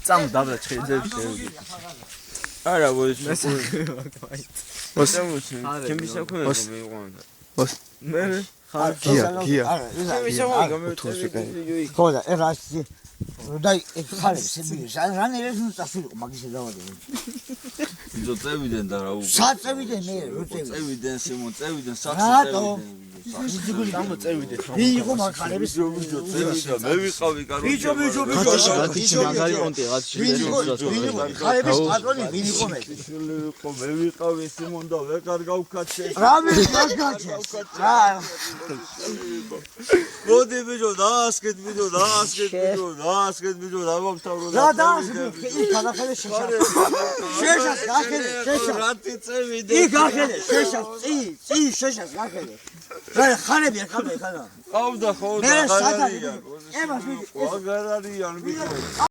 წამ დაბლა ჩხეძებს შევიდე. არა ვოის ჩემი საქმეა მეიყვანდა. მე გია. ჩემი საქმეა მე ხოდა ერასი დაი ხალე სიბიეს რან ერეს ნუ წასულიყო მაგის დავადე ვიძო წევიდენ და რა უკვე საწევიდენ მე რო წევიდენ სიმონ წევიდენ საქმე წევიდენ ვიღო მაგხალების ვიძო წევიდა მე ვიყავი კარო გათიჩი მაგარი პონტი ხალების პატრონი ვიღო მე ვიყავი სიმონ და ვეღარ გავქაჩე რა მე მაგაჩე რა მოდი ბიჭო დაასკეთ ბიჭო დაასკეთ ბიჭო რა მომთავრო რა დაასკეთ იქ გადახედე შეშას გახედე შეშას რატი წევიდე იქ გახედე შეშას წი შეშას გახედე რა ხალები ხალე ხანა ყავდა ხო მე სადაა აღარ არიან ბიჭო